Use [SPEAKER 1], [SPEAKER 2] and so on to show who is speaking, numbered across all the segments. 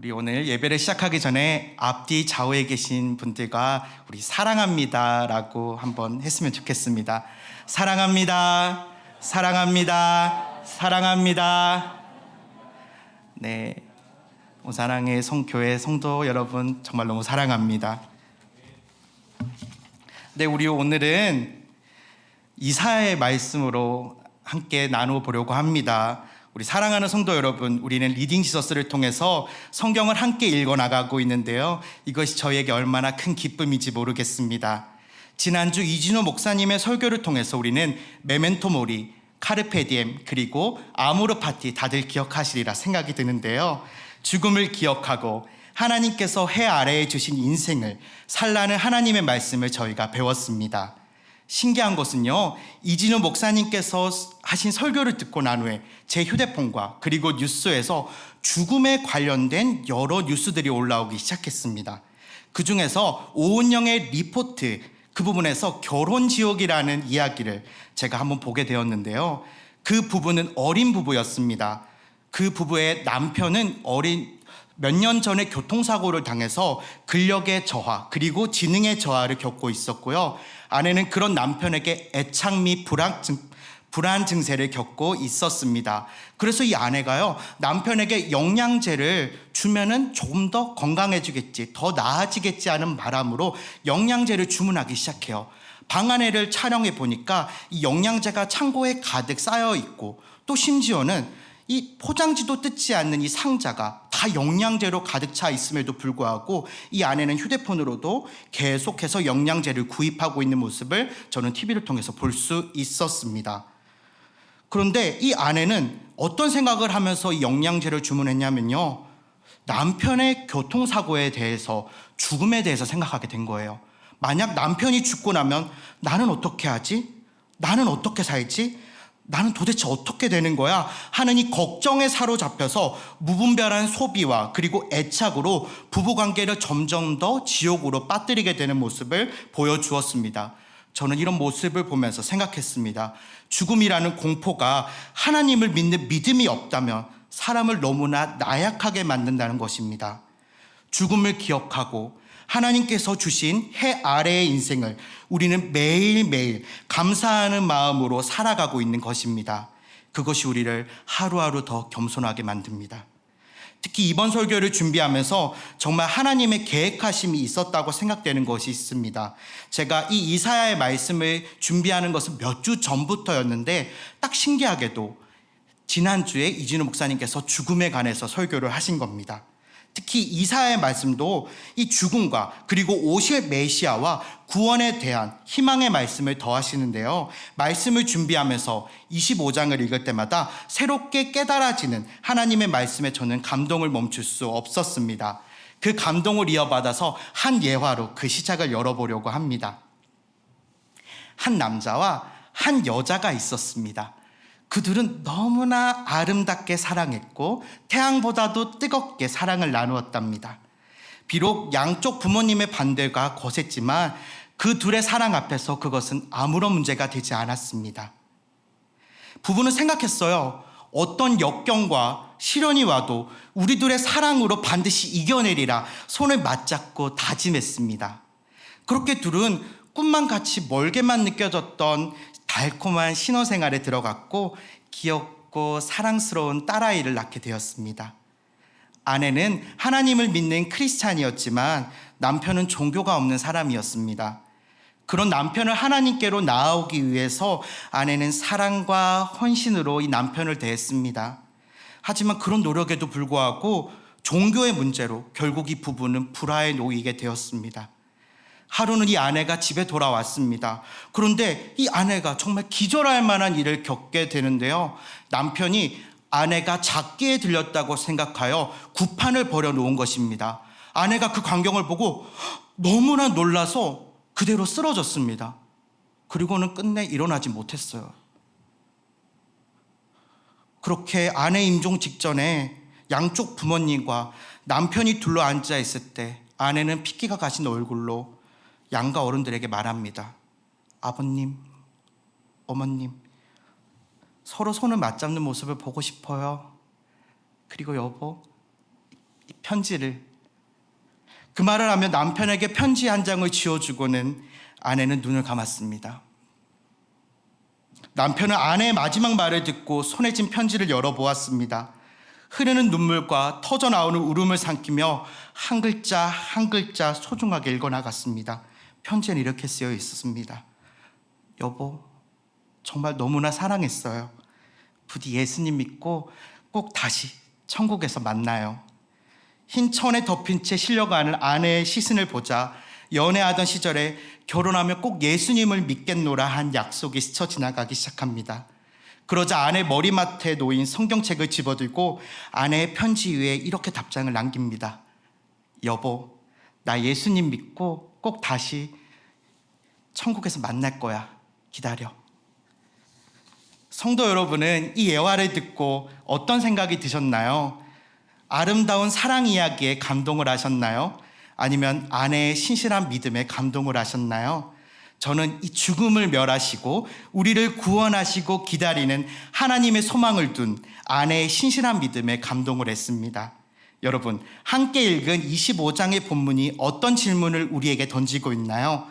[SPEAKER 1] 우리 오늘 예배를 시작하기 전에 앞뒤 좌우에 계신 분들과 우리 사랑합니다 라고 한번 했으면 좋겠습니다. 사랑합니다, 사랑합니다, 사랑합니다. 네, 오사랑의 성교회 성도 여러분 정말 너무 사랑합니다. 네, 우리 오늘은 이사야의 말씀으로 함께 나눠보려고 합니다. 우리 사랑하는 성도 여러분, 우리는 리딩 지저스를 통해서 성경을 함께 읽어나가고 있는데요, 이것이 저에게 얼마나 큰 기쁨인지 모르겠습니다. 지난주 이진호 목사님의 설교를 통해서 우리는 메멘토 모리, 카르페 디엠, 그리고 아모르 파티 다들 기억하시리라 생각이 드는데요, 죽음을 기억하고 하나님께서 해 아래에 주신 인생을 살라는 하나님의 말씀을 저희가 배웠습니다. 신기한 것은요, 이진우 목사님께서 하신 설교를 듣고 난 후에 제 휴대폰과 그리고 뉴스에서 죽음에 관련된 여러 뉴스들이 올라오기 시작했습니다. 그 중에서 오은영의 리포트, 그 부분에서 결혼지옥이라는 이야기를 제가 한번 보게 되었는데요, 그 부부는 어린 부부였습니다. 그 부부의 남편은 몇 년 전에 교통사고를 당해서 근력의 저하 그리고 지능의 저하를 겪고 있었고요, 아내는 그런 남편에게 애착 및 불안 증세를 겪고 있었습니다. 그래서 이 아내가요, 남편에게 영양제를 주면은 조금 더 건강해지겠지, 더 나아지겠지 하는 바람으로 영양제를 주문하기 시작해요. 방안에를 촬영해 보니까 이 영양제가 창고에 가득 쌓여 있고, 또 심지어는 이 포장지도 뜯지 않는 이 상자가 다 영양제로 가득 차 있음에도 불구하고 이 아내는 휴대폰으로도 계속해서 영양제를 구입하고 있는 모습을 저는 TV를 통해서 볼 수 있었습니다. 그런데 이 아내는 어떤 생각을 하면서 이 영양제를 주문했냐면요, 남편의 교통사고에 대해서, 죽음에 대해서 생각하게 된 거예요. 만약 남편이 죽고 나면 나는 어떻게 하지? 나는 어떻게 살지? 나는 도대체 어떻게 되는 거야? 하는 이 걱정에 사로잡혀서 무분별한 소비와 그리고 애착으로 부부관계를 점점 더 지옥으로 빠뜨리게 되는 모습을 보여주었습니다. 저는 이런 모습을 보면서 생각했습니다. 죽음이라는 공포가 하나님을 믿는 믿음이 없다면 사람을 너무나 나약하게 만든다는 것입니다. 죽음을 기억하고 하나님께서 주신 해 아래의 인생을 우리는 매일매일 감사하는 마음으로 살아가고 있는 것입니다. 그것이 우리를 하루하루 더 겸손하게 만듭니다. 특히 이번 설교를 준비하면서 정말 하나님의 계획하심이 있었다고 생각되는 것이 있습니다. 제가 이 이사야의 말씀을 준비하는 것은 몇 주 전부터였는데, 딱 신기하게도 지난주에 이진우 목사님께서 죽음에 관해서 설교를 하신 겁니다. 특히 이사야의 말씀도 이 죽음과 그리고 오실 메시아와 구원에 대한 희망의 말씀을 더하시는데요, 말씀을 준비하면서 25장을 읽을 때마다 새롭게 깨달아지는 하나님의 말씀에 저는 감동을 멈출 수 없었습니다. 그 감동을 이어받아서 한 예화로 그 시작을 열어보려고 합니다. 한 남자와 한 여자가 있었습니다. 그들은 너무나 아름답게 사랑했고 태양보다도 뜨겁게 사랑을 나누었답니다. 비록 양쪽 부모님의 반대가 거셌지만 그 둘의 사랑 앞에서 그것은 아무런 문제가 되지 않았습니다. 부부는 생각했어요. 어떤 역경과 시련이 와도 우리 둘의 사랑으로 반드시 이겨내리라 손을 맞잡고 다짐했습니다. 그렇게 둘은 꿈만 같이 멀게만 느껴졌던 달콤한 신혼생활에 들어갔고 귀엽고 사랑스러운 딸아이를 낳게 되었습니다. 아내는 하나님을 믿는 크리스찬이었지만 남편은 종교가 없는 사람이었습니다. 그런 남편을 하나님께로 나아오기 위해서 아내는 사랑과 헌신으로 이 남편을 대했습니다. 하지만 그런 노력에도 불구하고 종교의 문제로 결국 이 부부는 불화에 놓이게 되었습니다. 하루는 이 아내가 집에 돌아왔습니다. 그런데 이 아내가 정말 기절할 만한 일을 겪게 되는데요, 남편이 아내가 작기에 들렸다고 생각하여 구판을 버려놓은 것입니다. 아내가 그 광경을 보고 너무나 놀라서 그대로 쓰러졌습니다. 그리고는 끝내 일어나지 못했어요. 그렇게 아내 임종 직전에 양쪽 부모님과 남편이 둘러앉아 있을 때 아내는 핏기가 가신 얼굴로 양가 어른들에게 말합니다. 아버님, 어머님, 서로 손을 맞잡는 모습을 보고 싶어요. 그리고 여보, 이 편지를. 그 말을 하며 남편에게 편지 한 장을 쥐어주고는 아내는 눈을 감았습니다. 남편은 아내의 마지막 말을 듣고 손에 쥔 편지를 열어보았습니다. 흐르는 눈물과 터져나오는 울음을 삼키며 한 글자 한 글자 소중하게 읽어나갔습니다. 편지는 이렇게 쓰여 있었습니다. 여보, 정말 너무나 사랑했어요. 부디 예수님 믿고 꼭 다시 천국에서 만나요. 흰 천에 덮인 채 실려가는 아내의 시선을 보자 연애하던 시절에 결혼하면 꼭 예수님을 믿겠노라 한 약속이 스쳐 지나가기 시작합니다. 그러자 아내 머리맡에 놓인 성경책을 집어들고 아내의 편지 위에 이렇게 답장을 남깁니다. 여보, 나 예수님 믿고 꼭 다시 천국에서 만날 거야. 기다려. 성도 여러분은 이 예화를 듣고 어떤 생각이 드셨나요? 아름다운 사랑 이야기에 감동을 하셨나요? 아니면 아내의 신실한 믿음에 감동을 하셨나요? 저는 이 죽음을 멸하시고 우리를 구원하시고 기다리는 하나님의 소망을 둔 아내의 신실한 믿음에 감동을 했습니다. 여러분, 함께 읽은 25장의 본문이 어떤 질문을 우리에게 던지고 있나요?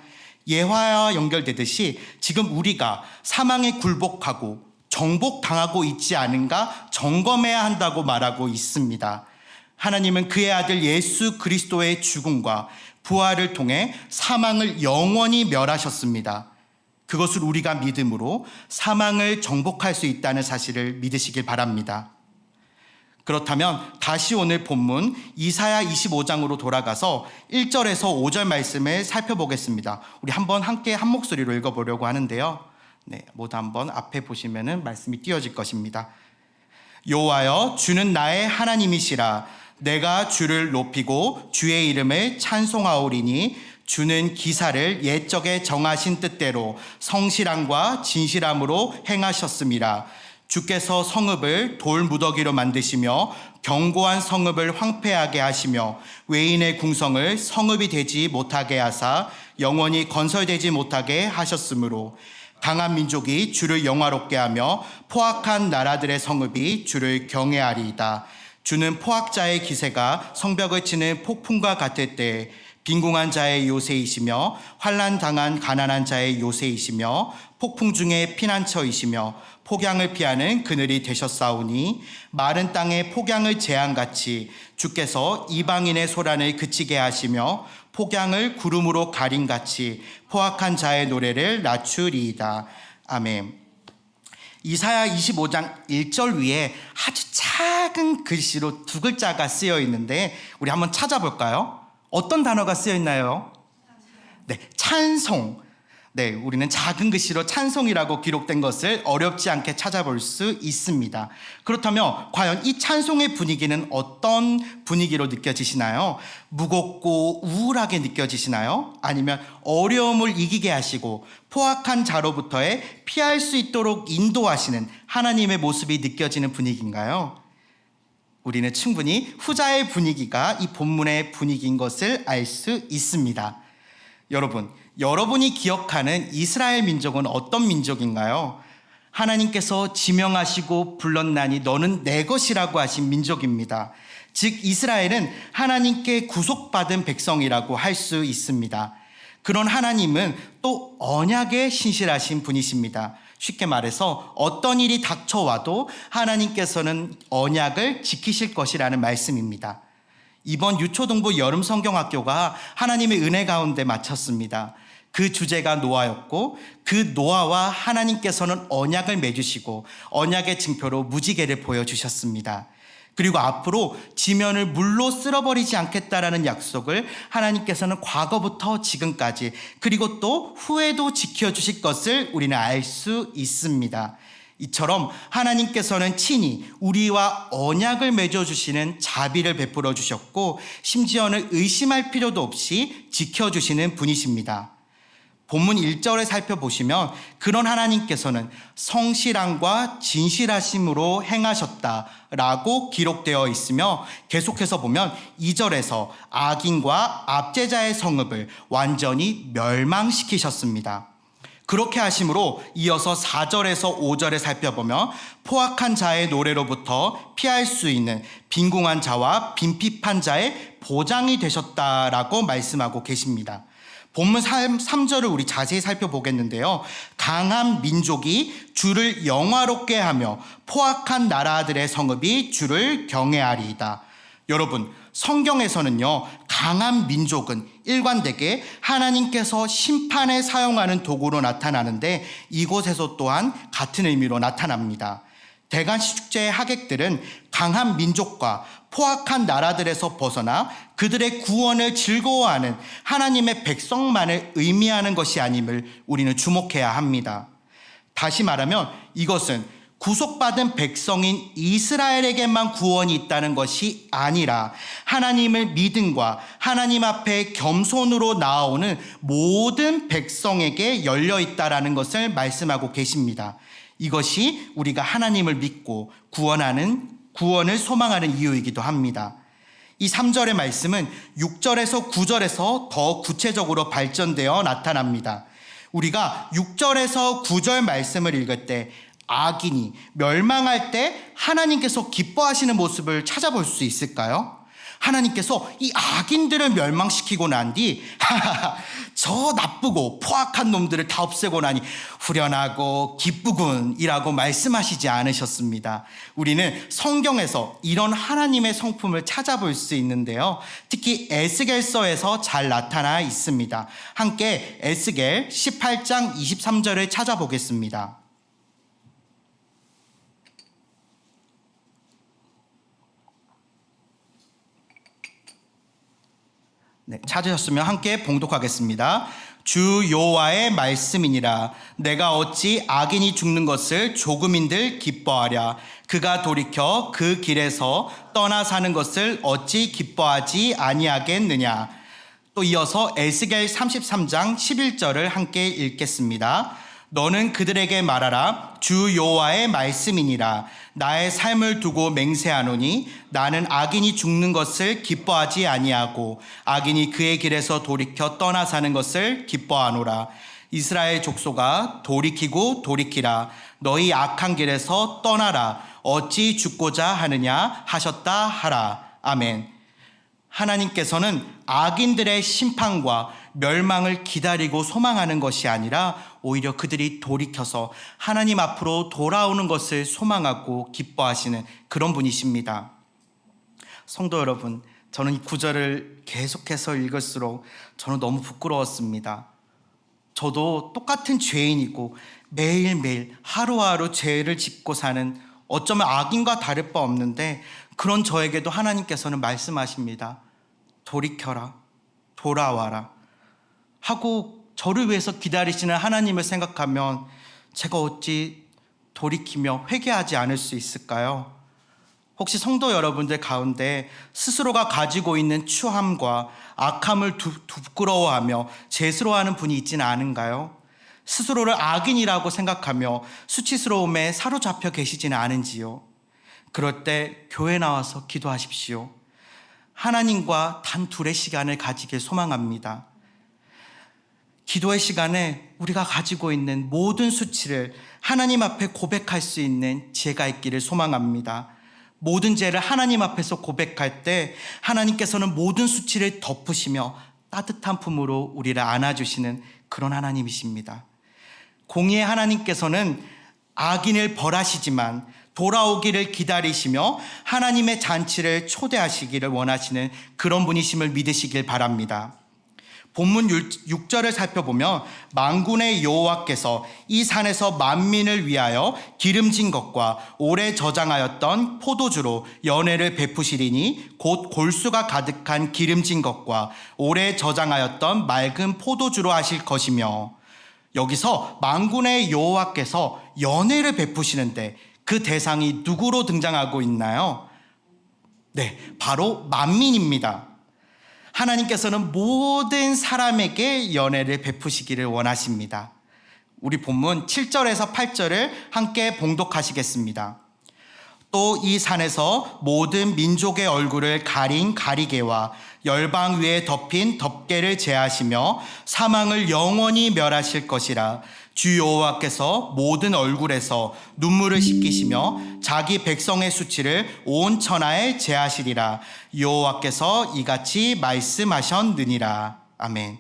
[SPEAKER 1] 예화와 연결되듯이 지금 우리가 사망에 굴복하고 정복당하고 있지 않은가 점검해야 한다고 말하고 있습니다. 하나님은 그의 아들 예수 그리스도의 죽음과 부활을 통해 사망을 영원히 멸하셨습니다. 그것을 우리가 믿음으로 사망을 정복할 수 있다는 사실을 믿으시길 바랍니다. 그렇다면 다시 오늘 본문 이사야 25장으로 돌아가서 1절에서 5절 말씀을 살펴보겠습니다. 우리 한번 함께 한 목소리로 읽어보려고 하는데요. 모두 한번 앞에 보시면은 말씀이 띄어질 것입니다. 여호와여, 주는 나의 하나님이시라. 내가 주를 높이고 주의 이름을 찬송하오리니 주는 기사를 옛적에 정하신 뜻대로 성실함과 진실함으로 행하셨음이라. 주께서 성읍을 돌무더기로 만드시며 견고한 성읍을 황폐하게 하시며 외인의 궁성을 성읍이 되지 못하게 하사 영원히 건설되지 못하게 하셨으므로 강한 민족이 주를 영화롭게 하며 포악한 나라들의 성읍이 주를 경외하리이다. 주는 포악자의 기세가 성벽을 치는 폭풍과 같을 때에 빈궁한 자의 요새이시며 환난 당한 가난한 자의 요새이시며 폭풍 중에 피난처이시며 폭양을 피하는 그늘이 되셨사오니 마른 땅에 폭양을 재앙같이 주께서 이방인의 소란을 그치게 하시며 폭양을 구름으로 가림같이 포악한 자의 노래를 낮추리이다. 아멘. 이사야 25장 1절 위에 아주 작은 글씨로 두 글자가 쓰여 있는데 우리 한번 찾아볼까요? 어떤 단어가 쓰여 있나요? 찬송. 우리는 작은 글씨로 찬송이라고 기록된 것을 어렵지 않게 찾아볼 수 있습니다. 그렇다면 과연 이 찬송의 분위기는 어떤 분위기로 느껴지시나요? 무겁고 우울하게 느껴지시나요? 아니면 어려움을 이기게 하시고 포악한 자로부터의 피할 수 있도록 인도하시는 하나님의 모습이 느껴지는 분위기인가요? 우리는 충분히 후자의 분위기가 이 본문의 분위기인 것을 알 수 있습니다. 여러분이 기억하는 이스라엘 민족은 어떤 민족인가요? 하나님께서 지명하시고 불렀나니 너는 내 것이라고 하신 민족입니다. 즉 이스라엘은 하나님께 구속받은 백성이라고 할 수 있습니다. 그런 하나님은 또 언약에 신실하신 분이십니다. 쉽게 말해서 어떤 일이 닥쳐와도 하나님께서는 언약을 지키실 것이라는 말씀입니다. 이번 유초동부 여름성경학교가 하나님의 은혜 가운데 마쳤습니다. 그 주제가 노아였고 그 노아와 하나님께서는 언약을 맺으시고 언약의 징표로 무지개를 보여주셨습니다. 그리고 앞으로 지면을 물로 쓸어버리지 않겠다라는 약속을 하나님께서는 과거부터 지금까지 그리고 또 후에도 지켜주실 것을 우리는 알 수 있습니다. 이처럼 하나님께서는 친히 우리와 언약을 맺어주시는 자비를 베풀어 주셨고 심지어는 의심할 필요도 없이 지켜주시는 분이십니다. 본문 1절을 살펴보시면 그런 하나님께서는 성실함과 진실하심으로 행하셨다라고 기록되어 있으며 계속해서 보면 2절에서 악인과 압제자의 성읍을 완전히 멸망시키셨습니다. 그렇게 하심으로 이어서 4절에서 5절에 살펴보면 포악한 자의 노래로부터 피할 수 있는 빈궁한 자와 빈핍한 자의 보장이 되셨다라고 말씀하고 계십니다. 본문 3절을 우리 자세히 살펴보겠는데요. 강한 민족이 주를 영화롭게 하며 포악한 나라들의 성읍이 주를 경외하리이다. 여러분, 성경에서는요, 강한 민족은 일관되게 하나님께서 심판에 사용하는 도구로 나타나는데 이곳에서 또한 같은 의미로 나타납니다. 대간시 축제의 하객들은 강한 민족과 포악한 나라들에서 벗어나 그들의 구원을 즐거워하는 하나님의 백성만을 의미하는 것이 아님을 우리는 주목해야 합니다. 다시 말하면 이것은 구속받은 백성인 이스라엘에게만 구원이 있다는 것이 아니라 하나님을 믿음과 하나님 앞에 겸손으로 나아오는 모든 백성에게 열려 있다라는 것을 말씀하고 계십니다. 이것이 우리가 하나님을 믿고 구원을 소망하는 이유이기도 합니다. 이 3절의 말씀은 6절에서 9절에서 더 구체적으로 발전되어 나타납니다. 우리가 6절에서 9절 말씀을 읽을 때 악인이 멸망할 때 하나님께서 기뻐하시는 모습을 찾아볼 수 있을까요? 하나님께서 이 악인들을 멸망시키고 난 뒤 저 나쁘고 포악한 놈들을 다 없애고 나니 후련하고 기쁘군이라고 말씀하시지 않으셨습니다. 우리는 성경에서 이런 하나님의 성품을 찾아볼 수 있는데요. 특히 에스겔서에서 잘 나타나 있습니다. 함께 에스겔 18장 23절을 찾아보겠습니다. 네, 찾으셨으면 함께 봉독하겠습니다. 주 여호와의 말씀이니라. 내가 어찌 악인이 죽는 것을 조금인들 기뻐하랴. 그가 돌이켜 그 길에서 떠나 사는 것을 어찌 기뻐하지 아니하겠느냐. 또 이어서 에스겔 33장 11절을 함께 읽겠습니다. 너는 그들에게 말하라. 주 여호와의 말씀이니라. 나의 삶을 두고 맹세하노니 나는 악인이 죽는 것을 기뻐하지 아니하고 악인이 그의 길에서 돌이켜 떠나 사는 것을 기뻐하노라. 이스라엘 족속아 돌이키고 돌이키라. 너희 악한 길에서 떠나라. 어찌 죽고자 하느냐 하셨다 하라. 아멘. 하나님께서는 악인들의 심판과 멸망을 기다리고 소망하는 것이 아니라 오히려 그들이 돌이켜서 하나님 앞으로 돌아오는 것을 소망하고 기뻐하시는 그런 분이십니다. 성도 여러분, 저는 이 구절을 계속해서 읽을수록 저는 너무 부끄러웠습니다. 저도 똑같은 죄인이고 매일매일 하루하루 죄를 짓고 사는 어쩌면 악인과 다를 바 없는데 그런 저에게도 하나님께서는 말씀하십니다. 돌이켜라, 돌아와라 하고 저를 위해서 기다리시는 하나님을 생각하면 제가 어찌 돌이키며 회개하지 않을 수 있을까요? 혹시 성도 여러분들 가운데 스스로가 가지고 있는 추함과 악함을 부끄러워하며 죄스러워하는 분이 있지는 않은가요? 스스로를 악인이라고 생각하며 수치스러움에 사로잡혀 계시지는 않은지요? 그럴 때 교회 나와서 기도하십시오. 하나님과 단 둘의 시간을 가지길 소망합니다. 기도의 시간에 우리가 가지고 있는 모든 수치를 하나님 앞에 고백할 수 있는 지혜가 있기를 소망합니다. 모든 죄를 하나님 앞에서 고백할 때 하나님께서는 모든 수치를 덮으시며 따뜻한 품으로 우리를 안아주시는 그런 하나님이십니다. 공의의 하나님께서는 악인을 벌하시지만 돌아오기를 기다리시며 하나님의 잔치를 초대하시기를 원하시는 그런 분이심을 믿으시길 바랍니다. 본문 6절을 살펴보면 만군의 여호와께서 이 산에서 만민을 위하여 기름진 것과 오래 저장하였던 포도주로 연회를 베푸시리니 곧 골수가 가득한 기름진 것과 오래 저장하였던 맑은 포도주로 하실 것이며, 여기서 만군의 여호와께서 연회를 베푸시는데 그 대상이 누구로 등장하고 있나요? 네, 바로 만민입니다. 하나님께서는 모든 사람에게 연회를 베푸시기를 원하십니다. 우리 본문 7절에서 8절을 함께 봉독하시겠습니다. 또 이 산에서 모든 민족의 얼굴을 가린 가리개와 열방 위에 덮인 덮개를 제하시며 사망을 영원히 멸하실 것이라. 주 여호와께서 모든 얼굴에서 눈물을 씻기시며 자기 백성의 수치를 온 천하에 제하시리라. 여호와께서 이같이 말씀하셨느니라. 아멘.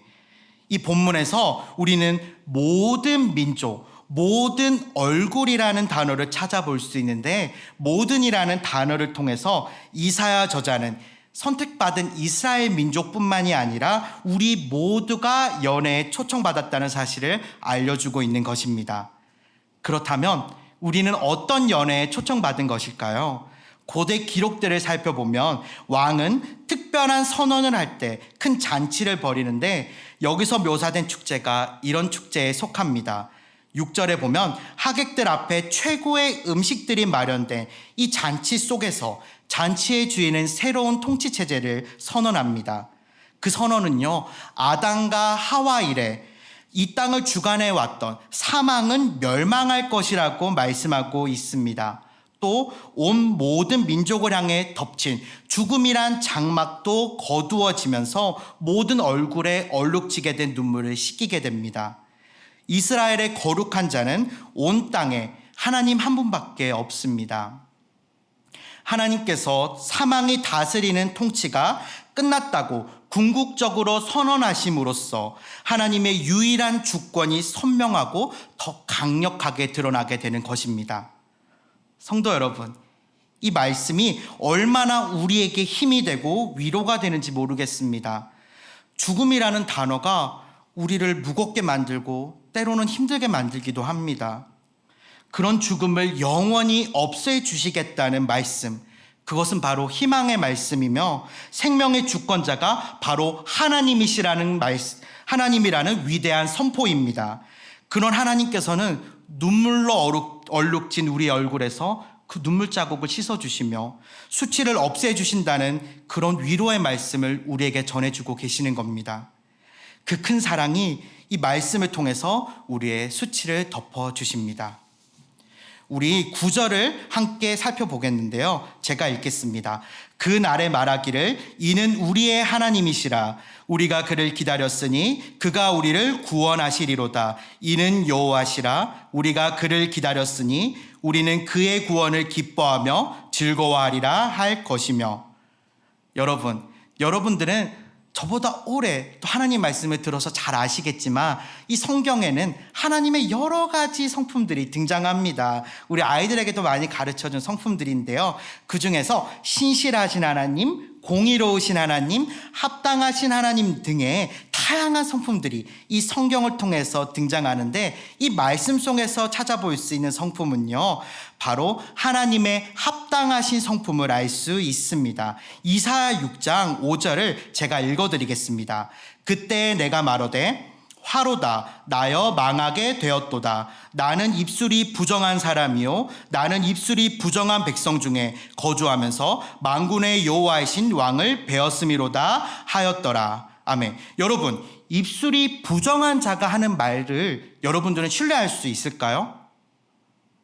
[SPEAKER 1] 이 본문에서 우리는 모든 민족, 모든 얼굴이라는 단어를 찾아볼 수 있는데, 모든이라는 단어를 통해서 이사야 저자는 선택받은 이스라엘 민족뿐만이 아니라 우리 모두가 연애에 초청받았다는 사실을 알려주고 있는 것입니다. 그렇다면 우리는 어떤 연애에 초청받은 것일까요? 고대 기록들을 살펴보면 왕은 특별한 선언을 할 때 큰 잔치를 벌이는데, 여기서 묘사된 축제가 이런 축제에 속합니다. 6절에 보면 하객들 앞에 최고의 음식들이 마련된 이 잔치 속에서 잔치의 주인은 새로운 통치 체제를 선언합니다. 그 선언은요, 아담과 하와 이래 이 땅을 주관해 왔던 사망은 멸망할 것이라고 말씀하고 있습니다. 또 온 모든 민족을 향해 덮친 죽음이란 장막도 거두어지면서 모든 얼굴에 얼룩지게 된 눈물을 씻기게 됩니다. 이스라엘의 거룩한 자는 온 땅에 하나님 한 분밖에 없습니다. 하나님께서 사망이 다스리는 통치가 끝났다고 궁극적으로 선언하심으로써 하나님의 유일한 주권이 선명하고 더 강력하게 드러나게 되는 것입니다. 성도 여러분, 이 말씀이 얼마나 우리에게 힘이 되고 위로가 되는지 모르겠습니다. 죽음이라는 단어가 우리를 무겁게 만들고 때로는 힘들게 만들기도 합니다. 그런 죽음을 영원히 없애주시겠다는 말씀, 그것은 바로 희망의 말씀이며 생명의 주권자가 바로 하나님이라는 위대한 선포입니다. 그런 하나님께서는 눈물로 얼룩진 우리 얼굴에서 그 눈물 자국을 씻어주시며 수치를 없애주신다는 그런 위로의 말씀을 우리에게 전해주고 계시는 겁니다. 그 큰 사랑이 이 말씀을 통해서 우리의 수치를 덮어주십니다. 우리 9절을 함께 살펴보겠는데요. 제가 읽겠습니다. 그 날에 말하기를 이는 우리의 하나님이시라. 우리가 그를 기다렸으니 그가 우리를 구원하시리로다. 이는 여호와시라. 우리가 그를 기다렸으니 우리는 그의 구원을 기뻐하며 즐거워하리라 할 것이며. 여러분들은 저보다 오래 또 하나님 말씀을 들어서 잘 아시겠지만 이 성경에는 하나님의 여러 가지 성품들이 등장합니다. 우리 아이들에게도 많이 가르쳐준 성품들인데요. 그 중에서 신실하신 하나님, 공의로우신 하나님, 합당하신 하나님 등의 다양한 성품들이 이 성경을 통해서 등장하는데, 이 말씀 속에서 찾아볼 수 있는 성품은요, 바로 하나님의 합당하신 성품을 알 수 있습니다. 이사야 6장 5절을 제가 읽어드리겠습니다. 그때 내가 말하되 화로다 나여 망하게 되었도다. 나는 입술이 부정한 사람이요 나는 입술이 부정한 백성 중에 거주하면서 만군의 여호와이신 왕을 배웠음이로다 하였더라. 아멘. 여러분, 입술이 부정한 자가 하는 말을 여러분들은 신뢰할 수 있을까요?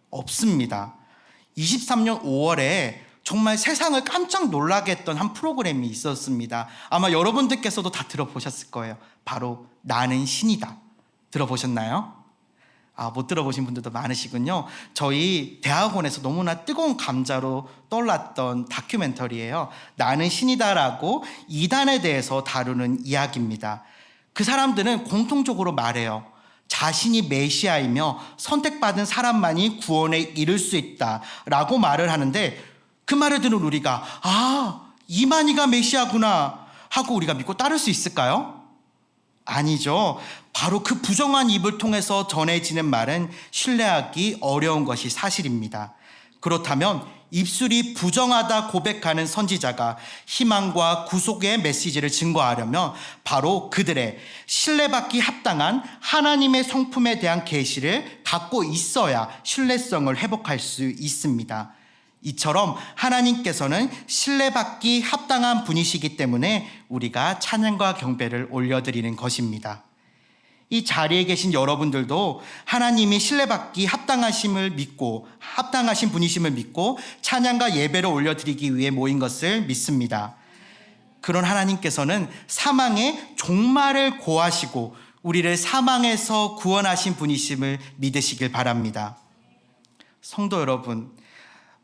[SPEAKER 1] 없습니다. 23년 5월에 정말 세상을 깜짝 놀라게 했던 한 프로그램이 있었습니다. 아마 여러분들께서도 다 들어보셨을 거예요. 바로 나는 신이다. 들어보셨나요? 못 들어보신 분들도 많으시군요. 저희 대학원에서 너무나 뜨거운 감자로 떠올랐던 다큐멘터리예요. 나는 신이다라고 이단에 대해서 다루는 이야기입니다. 그 사람들은 공통적으로 말해요. 자신이 메시아이며 선택받은 사람만이 구원에 이를 수 있다라고 말을 하는데, 그 말을 들은 우리가 이만희가 메시아구나 하고 우리가 믿고 따를 수 있을까요? 아니죠. 바로 그 부정한 입을 통해서 전해지는 말은 신뢰하기 어려운 것이 사실입니다. 그렇다면 입술이 부정하다 고백하는 선지자가 희망과 구속의 메시지를 증거하려면 바로 그들의 신뢰받기 합당한 하나님의 성품에 대한 계시를 갖고 있어야 신뢰성을 회복할 수 있습니다. 이처럼 하나님께서는 신뢰받기 합당한 분이시기 때문에 우리가 찬양과 경배를 올려드리는 것입니다. 이 자리에 계신 여러분들도 하나님이 신뢰받기 합당하심을 믿고 합당하신 분이심을 믿고 찬양과 예배를 올려드리기 위해 모인 것을 믿습니다. 그런 하나님께서는 사망의 종말을 고하시고 우리를 사망에서 구원하신 분이심을 믿으시길 바랍니다. 성도 여러분,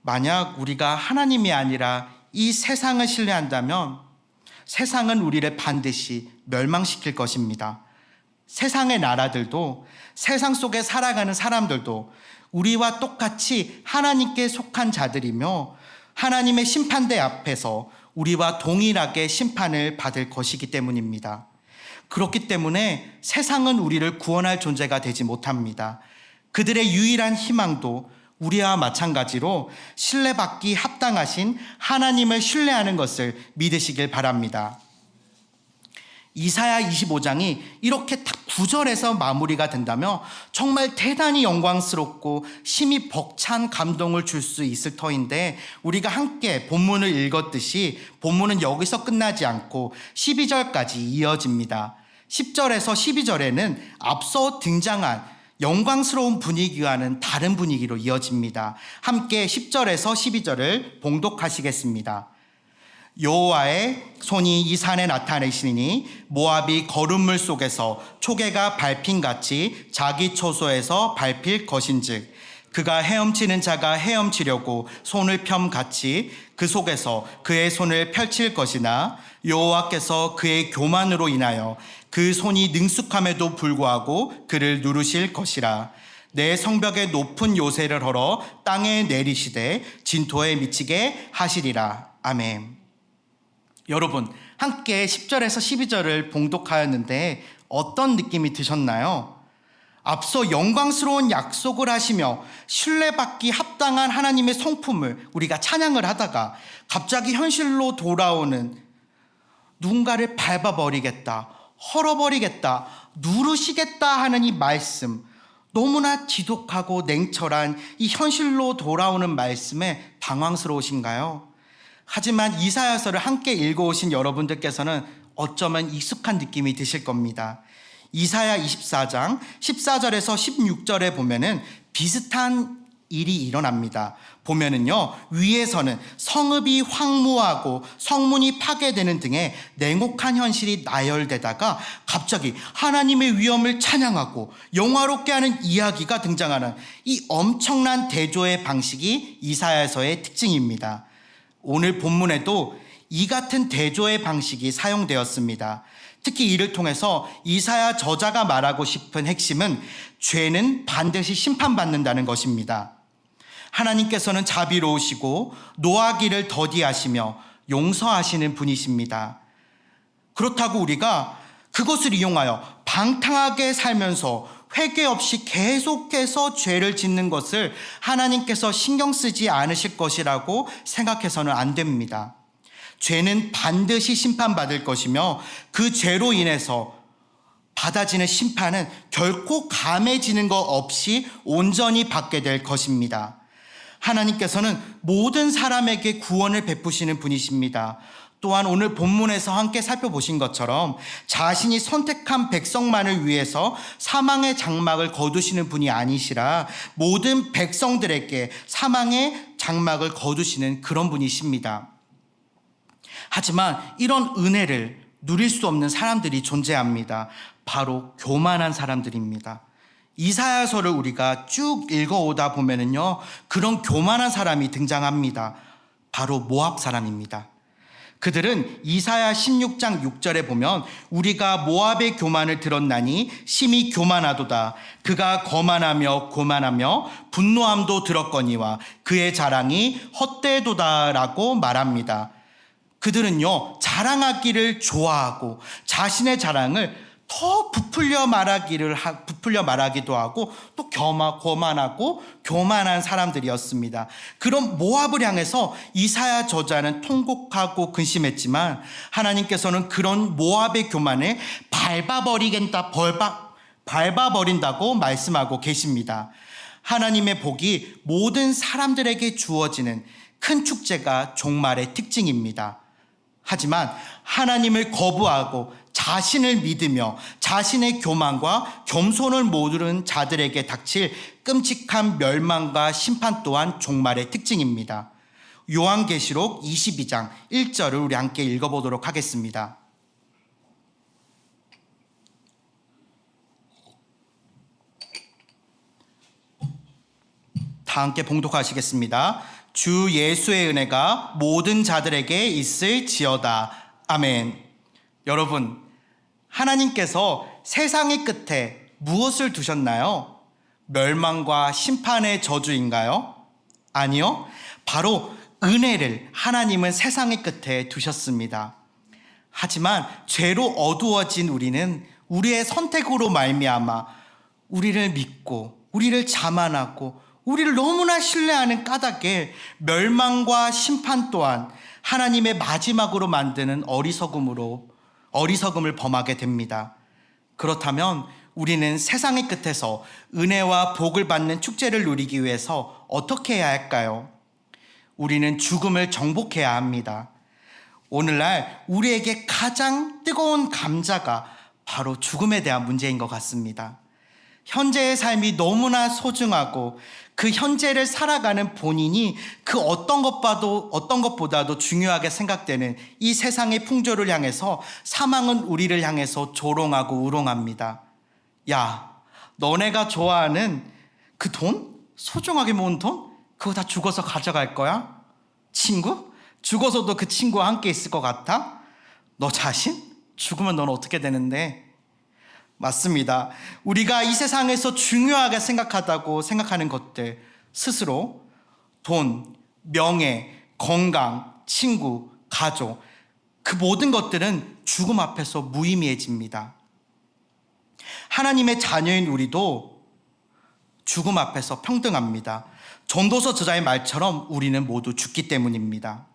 [SPEAKER 1] 만약 우리가 하나님이 아니라 이 세상을 신뢰한다면 세상은 우리를 반드시 멸망시킬 것입니다. 세상의 나라들도, 세상 속에 살아가는 사람들도 우리와 똑같이 하나님께 속한 자들이며 하나님의 심판대 앞에서 우리와 동일하게 심판을 받을 것이기 때문입니다. 그렇기 때문에 세상은 우리를 구원할 존재가 되지 못합니다. 그들의 유일한 희망도 우리와 마찬가지로 신뢰받기 합당하신 하나님을 신뢰하는 것을 믿으시길 바랍니다. 이사야 25장이 이렇게 딱 9절에서 마무리가 된다면 정말 대단히 영광스럽고 심히 벅찬 감동을 줄 수 있을 터인데, 우리가 함께 본문을 읽었듯이 본문은 여기서 끝나지 않고 12절까지 이어집니다. 10절에서 12절에는 앞서 등장한 영광스러운 분위기와는 다른 분위기로 이어집니다. 함께 10절에서 12절을 봉독하시겠습니다. 여호와의 손이 이 산에 나타내시니 모압이 거름물 속에서 초계가 밟힌같이 자기 초소에서 밟힐 것인즉 그가 헤엄치는 자가 헤엄치려고 손을 펴같이 그 속에서 그의 손을 펼칠 것이나 여호와께서 그의 교만으로 인하여 그 손이 능숙함에도 불구하고 그를 누르실 것이라. 내 성벽에 높은 요새를 헐어 땅에 내리시되 진토에 미치게 하시리라. 아멘. 여러분, 함께 10절에서 12절을 봉독하였는데 어떤 느낌이 드셨나요? 앞서 영광스러운 약속을 하시며 신뢰받기 합당한 하나님의 성품을 우리가 찬양을 하다가 갑자기 현실로 돌아오는 누군가를 밟아버리겠다, 헐어버리겠다, 누르시겠다 하는 이 말씀, 너무나 지독하고 냉철한 이 현실로 돌아오는 말씀에 당황스러우신가요? 하지만 이사야서를 함께 읽어오신 여러분들께서는 어쩌면 익숙한 느낌이 드실 겁니다. 이사야 24장 14절에서 16절에 보면은 비슷한 일이 일어납니다. 보면은요, 위에서는 성읍이 황무하고 성문이 파괴되는 등의 냉혹한 현실이 나열되다가 갑자기 하나님의 위엄을 찬양하고 영화롭게 하는 이야기가 등장하는 이 엄청난 대조의 방식이 이사야서의 특징입니다. 오늘 본문에도 이 같은 대조의 방식이 사용되었습니다. 특히 이를 통해서 이사야 저자가 말하고 싶은 핵심은 죄는 반드시 심판받는다는 것입니다. 하나님께서는 자비로우시고 노하기를 더디하시며 용서하시는 분이십니다. 그렇다고 우리가 그것을 이용하여 방탕하게 살면서 회개 없이 계속해서 죄를 짓는 것을 하나님께서 신경 쓰지 않으실 것이라고 생각해서는 안 됩니다. 죄는 반드시 심판받을 것이며 그 죄로 인해서 받아지는 심판은 결코 감해지는 것 없이 온전히 받게 될 것입니다. 하나님께서는 모든 사람에게 구원을 베푸시는 분이십니다. 또한 오늘 본문에서 함께 살펴보신 것처럼 자신이 선택한 백성만을 위해서 사망의 장막을 거두시는 분이 아니시라 모든 백성들에게 사망의 장막을 거두시는 그런 분이십니다. 하지만 이런 은혜를 누릴 수 없는 사람들이 존재합니다. 바로 교만한 사람들입니다. 이사야서를 우리가 쭉 읽어오다 보면은요, 그런 교만한 사람이 등장합니다. 바로 모압 사람입니다. 그들은 이사야 16장 6절에 보면 우리가 모압의 교만을 들었나니 심히 교만하도다. 그가 거만하며 고만하며 분노함도 들었거니와 그의 자랑이 헛되도다라고 말합니다. 그들은요, 자랑하기를 좋아하고 자신의 자랑을 더 부풀려 말하기도 하고 또 거만하고 교만한 사람들이었습니다. 그런 모압을 향해서 이사야 저자는 통곡하고 근심했지만 하나님께서는 그런 모압의 교만을 밟아버린다고 말씀하고 계십니다. 하나님의 복이 모든 사람들에게 주어지는 큰 축제가 종말의 특징입니다. 하지만 하나님을 거부하고 자신을 믿으며 자신의 교만과 겸손을 모르는 자들에게 닥칠 끔찍한 멸망과 심판 또한 종말의 특징입니다. 요한계시록 22장 1절을 우리 함께 읽어보도록 하겠습니다. 다 함께 봉독하시겠습니다. 주 예수의 은혜가 모든 자들에게 있을지어다. 아멘. 여러분, 하나님께서 세상의 끝에 무엇을 두셨나요? 멸망과 심판의 저주인가요? 아니요. 바로 은혜를 하나님은 세상의 끝에 두셨습니다. 하지만 죄로 어두워진 우리는 우리의 선택으로 말미암아 우리를 믿고 우리를 자만하고 우리를 너무나 신뢰하는 까닭에 멸망과 심판 또한 하나님의 마지막으로 만드는 어리석음을 범하게 됩니다. 그렇다면 우리는 세상의 끝에서 은혜와 복을 받는 축제를 누리기 위해서 어떻게 해야 할까요? 우리는 죽음을 정복해야 합니다. 오늘날 우리에게 가장 뜨거운 감자가 바로 죽음에 대한 문제인 것 같습니다. 현재의 삶이 너무나 소중하고 그 현재를 살아가는 본인이 그 어떤 것보다도 중요하게 생각되는 이 세상의 풍조를 향해서 사망은 우리를 향해서 조롱하고 우롱합니다. 야, 너네가 좋아하는 그 돈? 소중하게 모은 돈? 그거 다 죽어서 가져갈 거야? 친구? 죽어서도 그 친구와 함께 있을 것 같아? 너 자신? 죽으면 넌 어떻게 되는데? 맞습니다. 우리가 이 세상에서 중요하게 생각하다고 생각하는 것들 스스로 돈, 명예, 건강, 친구, 가족 그 모든 것들은 죽음 앞에서 무의미해집니다. 하나님의 자녀인 우리도 죽음 앞에서 평등합니다. 전도서 저자의 말처럼 우리는 모두 죽기 때문입니다.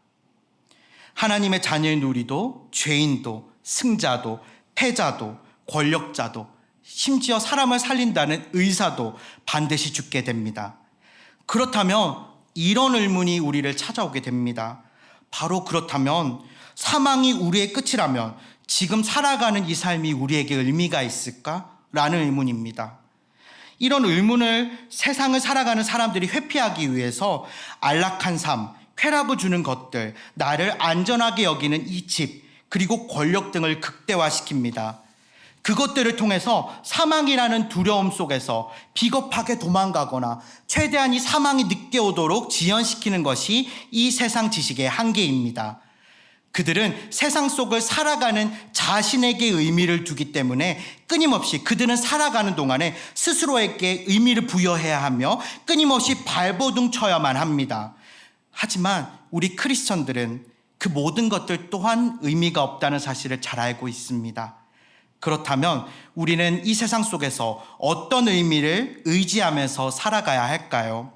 [SPEAKER 1] 하나님의 자녀인 우리도 죄인도 승자도 패자도 권력자도 심지어 사람을 살린다는 의사도 반드시 죽게 됩니다. 그렇다면 이런 의문이 우리를 찾아오게 됩니다. 바로 그렇다면 사망이 우리의 끝이라면 지금 살아가는 이 삶이 우리에게 의미가 있을까? 라는 의문입니다. 이런 의문을 세상을 살아가는 사람들이 회피하기 위해서 안락한 삶, 쾌락을 주는 것들, 나를 안전하게 여기는 이 집, 그리고 권력 등을 극대화시킵니다. 그것들을 통해서 사망이라는 두려움 속에서 비겁하게 도망가거나 최대한 이 사망이 늦게 오도록 지연시키는 것이 이 세상 지식의 한계입니다. 그들은 세상 속을 살아가는 자신에게 의미를 두기 때문에 끊임없이 그들은 살아가는 동안에 스스로에게 의미를 부여해야 하며 끊임없이 발버둥 쳐야만 합니다. 하지만 우리 크리스천들은 그 모든 것들 또한 의미가 없다는 사실을 잘 알고 있습니다. 그렇다면 우리는 이 세상 속에서 어떤 의미를 의지하면서 살아가야 할까요?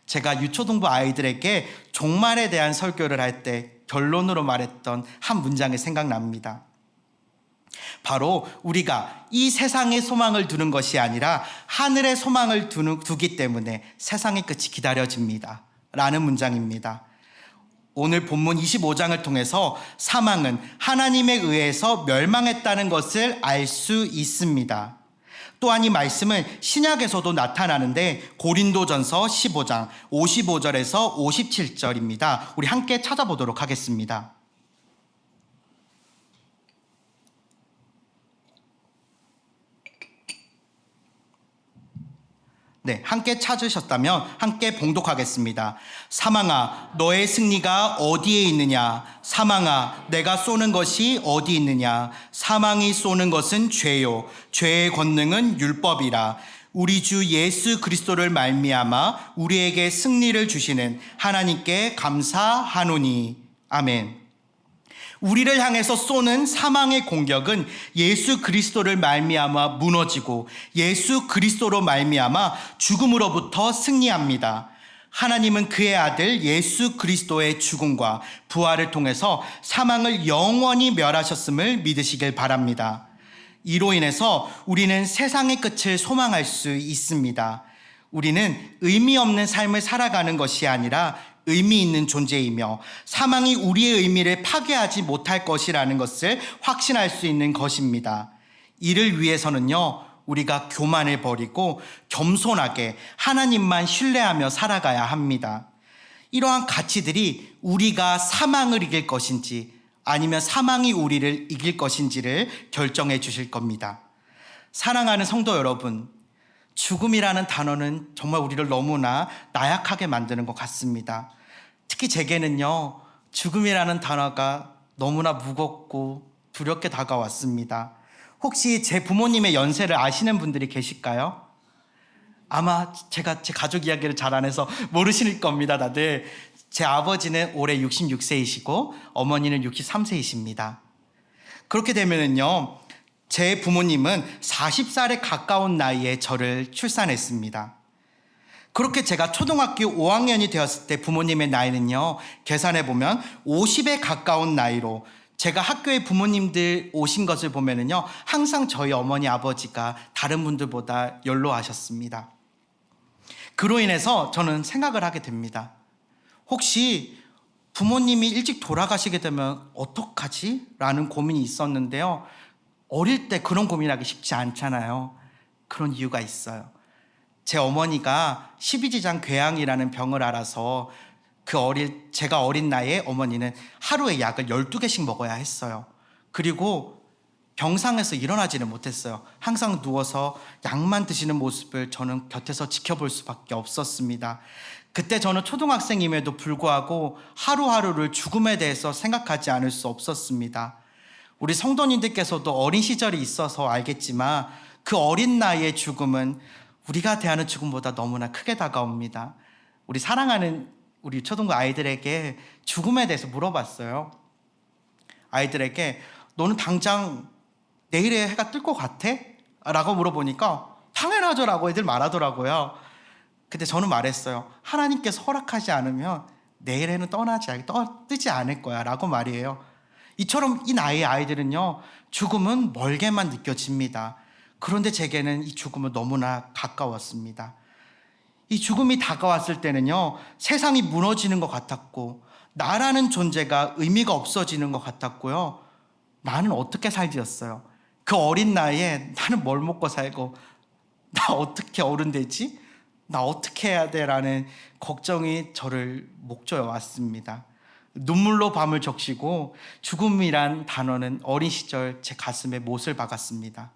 [SPEAKER 1] 제가 유초등부 아이들에게 종말에 대한 설교를 할 때 결론으로 말했던 한 문장이 생각납니다. 바로 우리가 이 세상의 소망을 두는 것이 아니라 하늘의 소망을 두기 때문에 세상의 끝이 기다려집니다. 라는 문장입니다. 오늘 본문 25장을 통해서 사망은 하나님에 의해서 멸망했다는 것을 알 수 있습니다. 또한 이 말씀은 신약에서도 나타나는데 고린도전서 15장 55절에서 57절입니다. 우리 함께 찾아보도록 하겠습니다. 네, 함께 찾으셨다면 함께 봉독하겠습니다. 사망아, 너의 승리가 어디에 있느냐? 사망아, 내가 쏘는 것이 어디 있느냐? 사망이 쏘는 것은 죄요, 죄의 권능은 율법이라. 우리 주 예수 그리스도를 말미암아 우리에게 승리를 주시는 하나님께 감사하노니. 아멘. 우리를 향해서 쏘는 사망의 공격은 예수 그리스도를 말미암아 무너지고 예수 그리스도로 말미암아 죽음으로부터 승리합니다. 하나님은 그의 아들 예수 그리스도의 죽음과 부활을 통해서 사망을 영원히 멸하셨음을 믿으시길 바랍니다. 이로 인해서 우리는 세상의 끝을 소망할 수 있습니다. 우리는 의미 없는 삶을 살아가는 것이 아니라 의미 있는 존재이며 사망이 우리의 의미를 파괴하지 못할 것이라는 것을 확신할 수 있는 것입니다. 이를 위해서는요, 우리가 교만을 버리고 겸손하게 하나님만 신뢰하며 살아가야 합니다. 이러한 가치들이 우리가 사망을 이길 것인지 아니면 사망이 우리를 이길 것인지를 결정해 주실 겁니다. 사랑하는 성도 여러분, 죽음이라는 단어는 정말 우리를 너무나 나약하게 만드는 것 같습니다. 특히 제게는요, 죽음이라는 단어가 너무나 무겁고 두렵게 다가왔습니다. 혹시 제 부모님의 연세를 아시는 분들이 계실까요? 아마 제가 제 가족 이야기를 잘 안 해서 모르실 겁니다, 다들. 제 아버지는 올해 66세이시고 어머니는 63세이십니다. 그렇게 되면은요, 제 부모님은 40살에 가까운 나이에 저를 출산했습니다. 그렇게 제가 초등학교 5학년이 되었을 때 부모님의 나이는요, 계산해 보면 50에 가까운 나이로, 제가 학교에 부모님들 오신 것을 보면은요, 항상 저희 어머니 아버지가 다른 분들보다 연로하셨습니다. 그로 인해서 저는 생각을 하게 됩니다. 혹시 부모님이 일찍 돌아가시게 되면 어떡하지? 라는 고민이 있었는데요. 어릴 때 그런 고민하기 쉽지 않잖아요. 그런 이유가 있어요. 제 어머니가 십이지장 궤양이라는 병을 앓아서 제가 어린 나이에 어머니는 하루에 약을 12개씩 먹어야 했어요. 그리고 병상에서 일어나지는 못했어요. 항상 누워서 약만 드시는 모습을 저는 곁에서 지켜볼 수밖에 없었습니다. 그때 저는 초등학생임에도 불구하고 하루하루를 죽음에 대해서 생각하지 않을 수 없었습니다. 우리 성도님들께서도 어린 시절이 있어서 알겠지만 그 어린 나이의 죽음은 우리가 대하는 죽음보다 너무나 크게 다가옵니다. 우리 사랑하는 우리 초등부 아이들에게 죽음에 대해서 물어봤어요. 아이들에게 너는 당장 내일에 해가 뜰 것 같아? 라고 물어보니까 당연하죠 라고 애들 말하더라고요. 근데 저는 말했어요. 하나님께서 허락하지 않으면 내일에는 뜨지 않을 거야 라고 말이에요. 이처럼 이 나이의 아이들은요, 죽음은 멀게만 느껴집니다. 그런데 제게는 이 죽음은 너무나 가까웠습니다. 이 죽음이 다가왔을 때는요, 세상이 무너지는 것 같았고 나라는 존재가 의미가 없어지는 것 같았고요. 나는 어떻게 살지였어요. 그 어린 나이에 나는 뭘 먹고 살고 나 어떻게 어른 되지? 나 어떻게 해야 돼? 라는 걱정이 저를 목조여 왔습니다. 눈물로 밤을 적시고 죽음이란 단어는 어린 시절 제 가슴에 못을 박았습니다.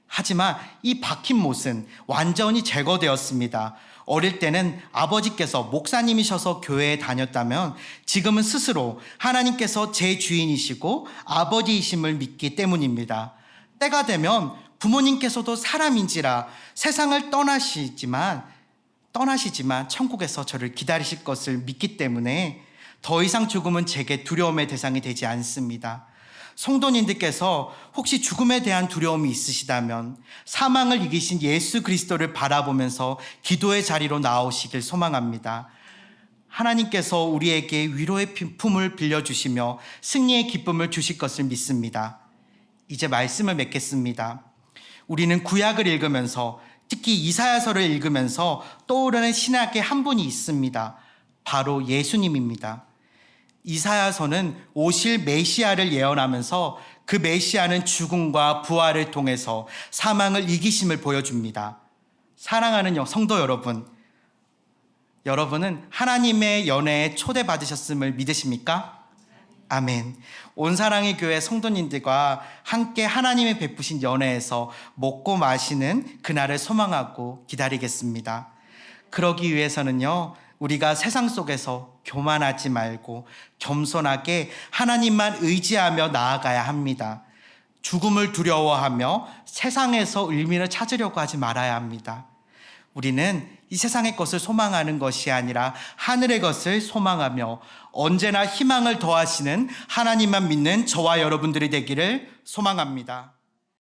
[SPEAKER 1] 하지만 이 박힌 못은 완전히 제거되었습니다. 어릴 때는 아버지께서 목사님이셔서 교회에 다녔다면 지금은 스스로 하나님께서 제 주인이시고 아버지이심을 믿기 때문입니다. 때가 되면 부모님께서도 사람인지라 세상을 떠나시지만 천국에서 저를 기다리실 것을 믿기 때문에 더 이상 죽음은 제게 두려움의 대상이 되지 않습니다. 성도님들께서 혹시 죽음에 대한 두려움이 있으시다면 사망을 이기신 예수 그리스도를 바라보면서 기도의 자리로 나오시길 소망합니다. 하나님께서 우리에게 위로의 품을 빌려주시며 승리의 기쁨을 주실 것을 믿습니다. 이제 말씀을 맺겠습니다. 우리는 구약을 읽으면서 특히 이사야서를 읽으면서 떠오르는 신약의 한 분이 있습니다. 바로 예수님입니다. 이사야서는 오실 메시아를 예언하면서 그 메시아는 죽음과 부활을 통해서 사망을 이기심을 보여줍니다. 사랑하는 성도 여러분, 여러분은 하나님의 연회에 초대받으셨음을 믿으십니까? 아멘. 온사랑의 교회 성도님들과 함께 하나님의 베푸신 연회에서 먹고 마시는 그날을 소망하고 기다리겠습니다. 그러기 위해서는요, 우리가 세상 속에서 교만하지 말고 겸손하게 하나님만 의지하며 나아가야 합니다. 죽음을 두려워하며 세상에서 의미를 찾으려고 하지 말아야 합니다. 우리는 이 세상의 것을 소망하는 것이 아니라 하늘의 것을 소망하며 언제나 희망을 더하시는 하나님만 믿는 저와 여러분들이 되기를 소망합니다.